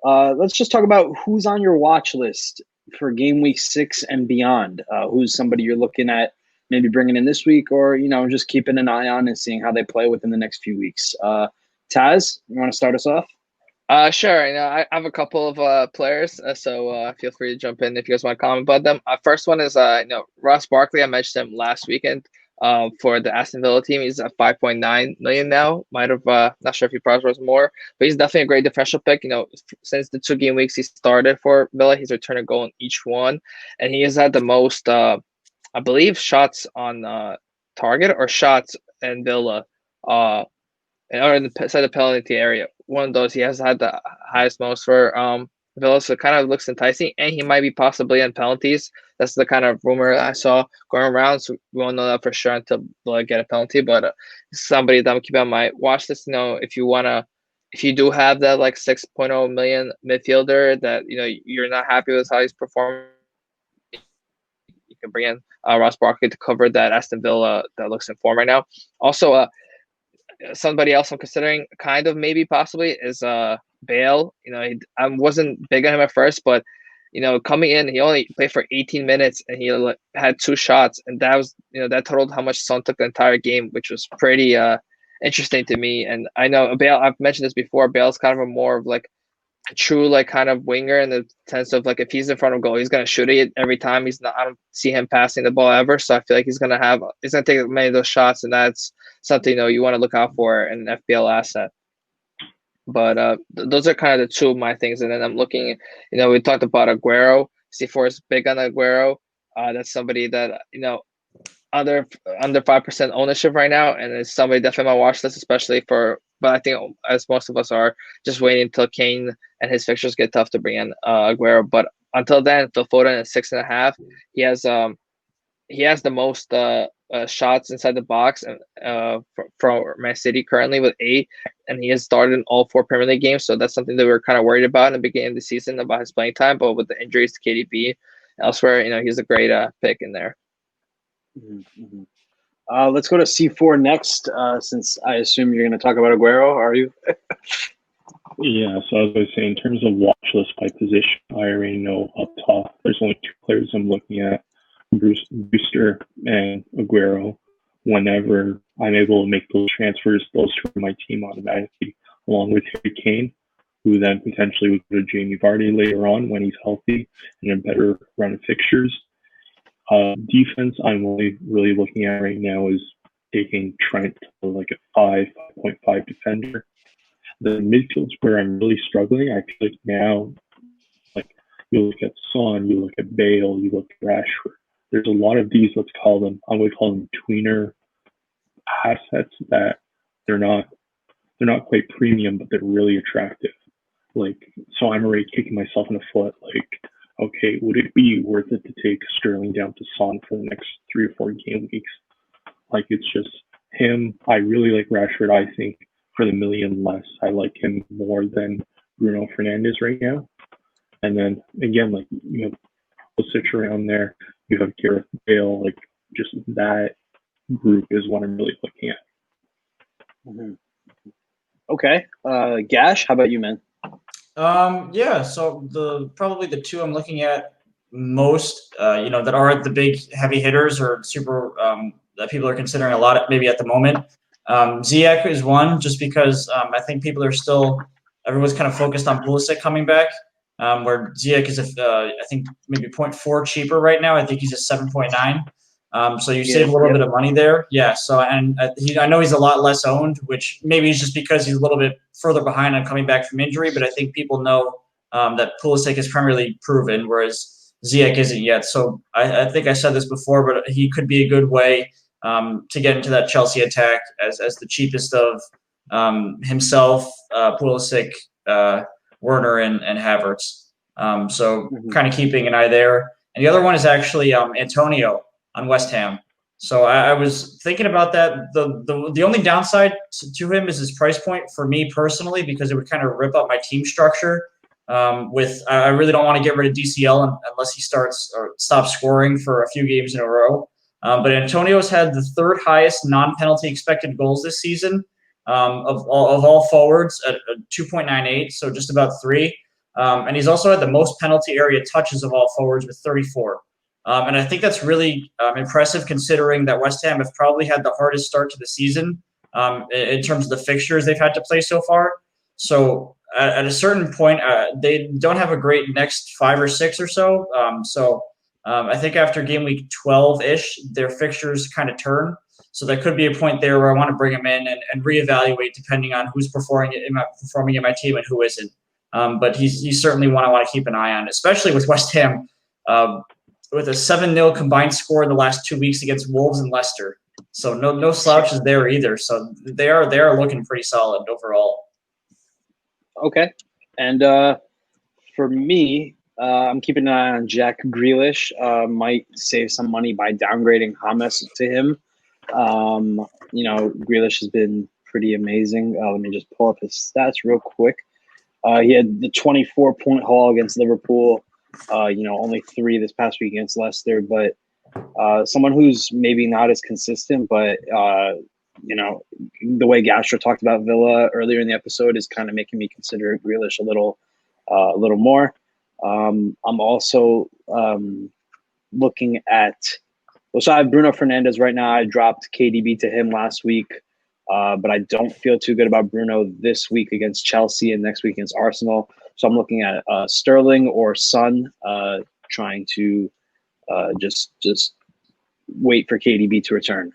Let's just talk about who's on your watch list for game week 6 and beyond. Who's somebody you're looking at maybe bringing in this week, or just keeping an eye on and seeing how they play within the next few weeks. Tazz, you want to start us off? Sure. I have a couple of players, so feel free to jump in if you guys want to comment about them. First one is Ross Barkley. I mentioned him last weekend. For the Aston Villa team, he's at 5.9 million now. Might have not sure if he probably was more, but he's definitely a great differential pick. Since the 2 game weeks he started for Villa, he's returned a goal in each one, and he has had the most, I believe, shots on target or shots in Villa. Or inside the penalty area. One of those, he has had the highest most for Villa, so it kind of looks enticing, and he might be possibly in penalties. That's the kind of rumor I saw going around, so we won't know that for sure until Villa get a penalty, but somebody that I'm keeping on my watch list. If you do have that like 6.0 million midfielder that you're not happy with how he's performing, you can bring in Ross Barkley to cover that Aston Villa that looks in form right now. Also, somebody else I'm considering kind of maybe possibly is Bale. I wasn't big on him at first, but coming in, he only played for 18 minutes and he had 2 shots, and that was that totaled how much Son took the entire game, which was pretty interesting to me. And I know Bale, I've mentioned this before, Bale's kind of a more of like a true like kind of winger in the sense of like if he's in front of goal, he's gonna shoot it every time. I don't see him passing the ball ever, so I feel like he's gonna take many of those shots, and that's something you want to look out for in an FPL asset. But those are kind of the 2 of my things. And then I'm looking, we talked about Aguero. C4 is big on Aguero. That's somebody that under 5% ownership right now, and it's somebody definitely on my watch list, especially for. But I think as most of us are just waiting until Kane and his fixtures get tough to bring in Aguero. But until then, Phil Foden is 6.5. He has the most shots inside the box from Man City currently with 8, and he has started in all 4 Premier League games. So that's something that we were kind of worried about in the beginning of the season about his playing time. But with the injuries to KDB elsewhere, he's a great pick in there. Mm-hmm. Let's go to C4 next, since I assume you're going to talk about Aguero. Are you? Yeah, so as I was saying, in terms of watch list by position, I already know up top there's only 2 players I'm looking at, Brewster and Aguero. Whenever I'm able to make those transfers, those 2 are my team automatically, along with Harry Kane, who then potentially would go to Jamie Vardy later on when he's healthy and a better run of fixtures. Defense I'm really looking at right now is taking Trent to like a 5.5 defender. The midfield's where I'm really struggling. I feel like now, like you look at Son, you look at Bale, you look at Rashford. There's a lot of these, I'm going to call them tweener assets that they're not quite premium, but they're really attractive. So I'm already kicking myself in the foot. Okay, would it be worth it to take Sterling down to Son for the next 3 or 4 game weeks? It's just him. I really like Rashford. I think for the million less, I like him more than Bruno Fernandes right now. And then again, you have Pulisic around there. You have Gareth Bale. Just that group is what I'm really looking at. Mm-hmm. Okay, Gash, how about you, man? Yeah, so probably the 2 I'm looking at most, that are the big heavy hitters or super that people are considering a lot maybe at the moment. Ziyech is one, just because I think everyone's kind of focused on Pulisic coming back, where Ziyech is I think maybe 0.4 cheaper right now. I think he's at 7.9. So you save a little bit of money there. Yeah. So, and I know he's a lot less owned, which maybe is just because he's a little bit further behind on coming back from injury. But I think people know that Pulisic is Premier League proven, whereas Ziyech isn't yet. So I think I said this before, but he could be a good way to get into that Chelsea attack as the cheapest of himself, Pulisic, Werner, and Havertz. So kind of keeping an eye there. And the other one is actually Antonio on West Ham. So I was thinking about that. The only downside to him is his price point for me personally, because it would kind of rip up my team structure. I really don't want to get rid of DCL unless he stops scoring for a few games in a row. But Antonio's had the 3rd highest non-penalty expected goals this season of all forwards at 2.98, so just about 3. And he's also had the most penalty area touches of all forwards with 34. And I think that's really impressive considering that West Ham have probably had the hardest start to the season in terms of the fixtures they've had to play so far. So at a certain point, they don't have a great next 5 or 6 or so. I think after game week 12-ish, their fixtures kind of turn. So there could be a point there where I want to bring him in and reevaluate depending on who's performing in my team and who isn't. But he's certainly one I want to keep an eye on, especially with West Ham with a 7-0 combined score in the last 2 weeks against Wolves and Leicester. So no slouches there either. So they are looking pretty solid overall. Okay. And for me, I'm keeping an eye on Jack Grealish. Might save some money by downgrading James to him. Grealish has been pretty amazing. Let me just pull up his stats real quick. He had the 24-point haul against Liverpool. Only 3 this past week against Leicester. But someone who's maybe not as consistent, but the way Gasch talked about Villa earlier in the episode is kind of making me consider Grealish a little more. I'm also looking at. So I have Bruno Fernandes right now. I dropped KDB to him last week, but I don't feel too good about Bruno this week against Chelsea and next week against Arsenal. So I'm looking at Sterling or Son, trying to just wait for KDB to return.